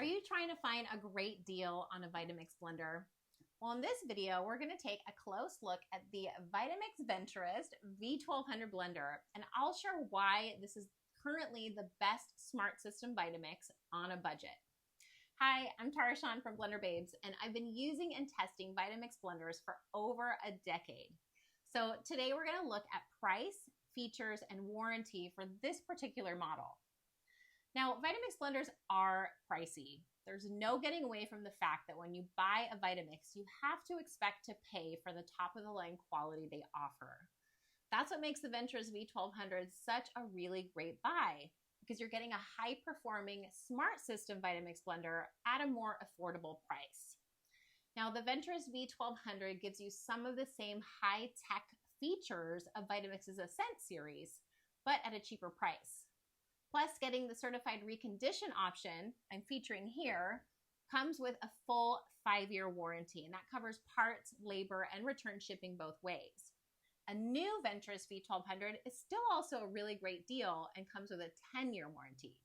Are you trying to find a great deal on a Vitamix blender? Well, in this video, we're going to take a close look at the Vitamix Venturist V1200 blender, and I'll share why this is currently the best smart system Vitamix on a budget. Hi, I'm Tarshan from Blender Babes, and I've been using and testing Vitamix blenders for over a decade. So today we're going to look at price, features, and warranty for this particular model. Now, Vitamix blenders are pricey. There's no getting away from the fact that when you buy a Vitamix, you have to expect to pay for the top-of-the-line quality they offer. That's what makes the Venturist V1200 such a really great buy, because you're getting a high-performing smart system Vitamix blender at a more affordable price. Now, the Venturist V1200 gives you some of the same high-tech features of Vitamix's Ascent series, but at a cheaper price. Plus, getting the certified recondition option I'm featuring here comes with a full 5-year warranty, and that covers parts, labor, and return shipping both ways. A new Venturist V1200 is still also a really great deal and comes with a 10-year warranty.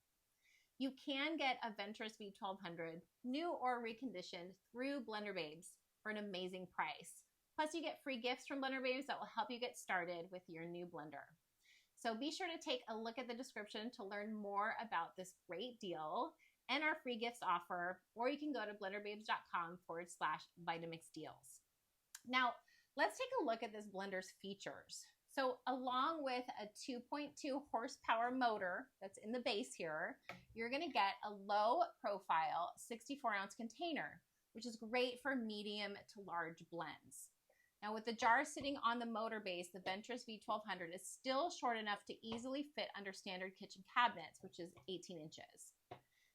You can get a Venturist V1200 new or reconditioned through Blender Babes for an amazing price. Plus, you get free gifts from Blender Babes that will help you get started with your new blender. So be sure to take a look at the description to learn more about this great deal and our free gifts offer, or you can go to blenderbabes.com/Vitamix deals. Now, let's take a look at this blender's features. So along with a 2.2 horsepower motor that's in the base here, you're going to get a low profile 64-ounce container, which is great for medium to large blends. Now, with the jar sitting on the motor base, the Venturist V1200 is still short enough to easily fit under standard kitchen cabinets, which is 18 inches.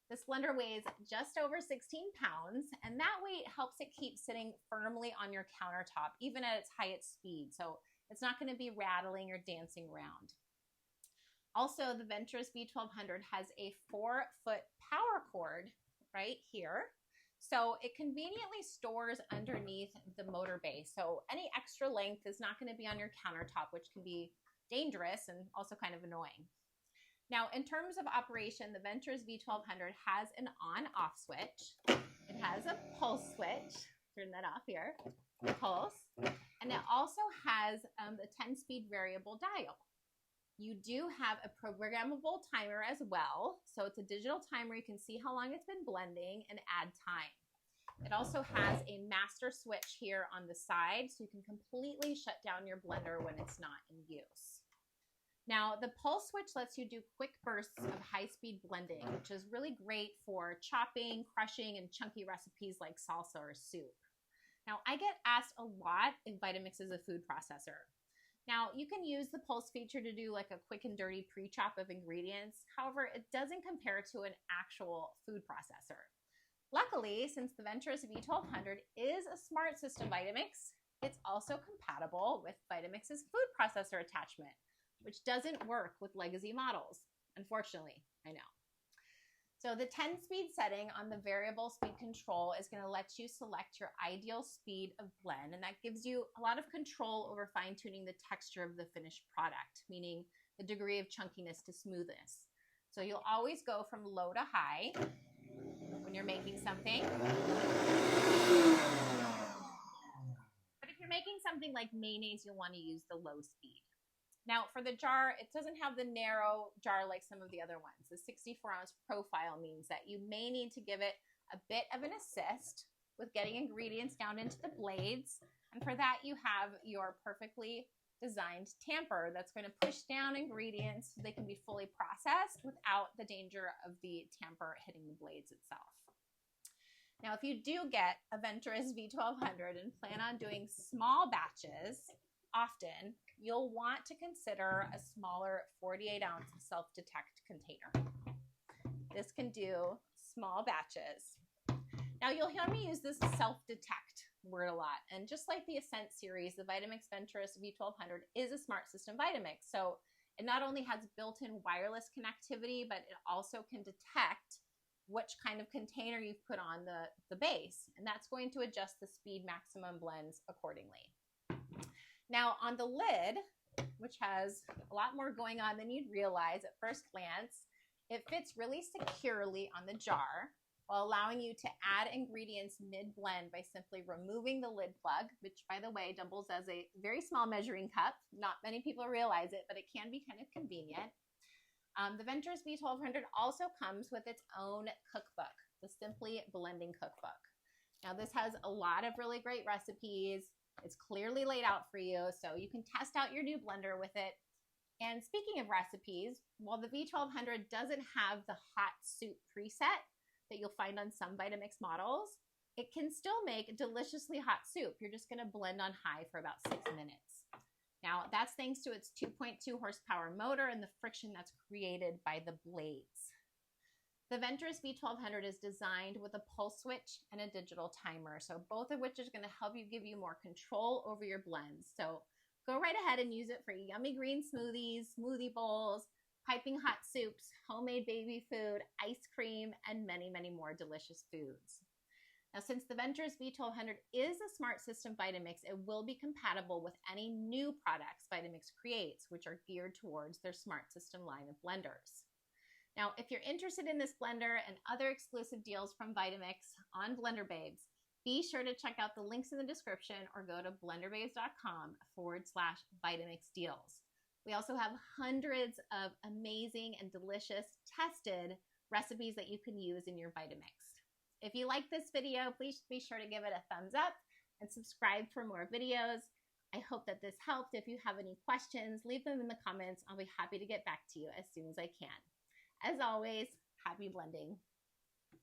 This blender weighs just over 16 pounds, and that weight helps it keep sitting firmly on your countertop, even at its highest speed. So it's not going to be rattling or dancing around. Also, the Venturist V1200 has a 4-foot power cord right here. So it conveniently stores underneath the motor base. So any extra length is not going to be on your countertop, which can be dangerous and also kind of annoying. Now, in terms of operation, the Venturist V1200 has an on-off switch. It has a pulse switch. Turn that off here. Pulse. And it also has a 10-speed variable dial. You do have a programmable timer as well. So it's a digital timer. You can see how long it's been blending and add time. It also has a master switch here on the side, so you can completely shut down your blender when it's not in use. Now, the pulse switch lets you do quick bursts of high-speed blending, which is really great for chopping, crushing, and chunky recipes like salsa or soup. Now, I get asked a lot if Vitamix is a food processor. Now, you can use the pulse feature to do like a quick and dirty pre-chop of ingredients. However, it doesn't compare to an actual food processor. Luckily, since the Venturist V1200 is a smart system Vitamix, it's also compatible with Vitamix's food processor attachment, which doesn't work with legacy models, unfortunately, I know. So the 10-speed setting on the variable speed control is going to let you select your ideal speed of blend, and that gives you a lot of control over fine-tuning the texture of the finished product, meaning the degree of chunkiness to smoothness. So you'll always go from low to high when you're making something. But if you're making something like mayonnaise, you'll want to use the low speed. Now, for the jar, it doesn't have the narrow jar like some of the other ones. The 64-ounce profile means that you may need to give it a bit of an assist with getting ingredients down into the blades. And for that, you have your perfectly designed tamper that's going to push down ingredients so they can be fully processed without the danger of the tamper hitting the blades itself. Now, if you do get a Venturist V1200 and plan on doing small batches often, you'll want to consider a smaller 48-ounce self-detect container. This can do small batches. Now, you'll hear me use this self-detect word a lot. And just like the Ascent series, the Vitamix Venturist V1200 is a smart system Vitamix. So it not only has built-in wireless connectivity, but it also can detect which kind of container you've put on the base. And that's going to adjust the speed maximum blends accordingly. Now, on the lid, which has a lot more going on than you'd realize at first glance, it fits really securely on the jar, while allowing you to add ingredients mid-blend by simply removing the lid plug, which, by the way, doubles as a very small measuring cup. Not many people realize it, but it can be kind of convenient. The Venturist V1200 also comes with its own cookbook, the Simply Blending Cookbook. Now, this has a lot of really great recipes. It's clearly laid out for you, so you can test out your new blender with it. And speaking of recipes, while the V1200 doesn't have the hot soup preset that you'll find on some Vitamix models, it can still make deliciously hot soup. You're just going to blend on high for about 6 minutes. Now, that's thanks to its 2.2 horsepower motor and the friction that's created by the blades. The Venturist V1200 is designed with a pulse switch and a digital timer, so both of which is going to help you give you more control over your blends. So go right ahead and use it for yummy green smoothies, smoothie bowls, piping hot soups, homemade baby food, ice cream, and many, many more delicious foods. Now, since the Venturist V1200 is a smart system Vitamix, it will be compatible with any new products Vitamix creates, which are geared towards their smart system line of blenders. Now, if you're interested in this blender and other exclusive deals from Vitamix on Blender Babes, be sure to check out the links in the description or go to blenderbabes.com/Vitamix deals. We also have hundreds of amazing and delicious tested recipes that you can use in your Vitamix. If you like this video, please be sure to give it a thumbs up and subscribe for more videos. I hope that this helped. If you have any questions, leave them in the comments. I'll be happy to get back to you as soon as I can. As always, happy blending.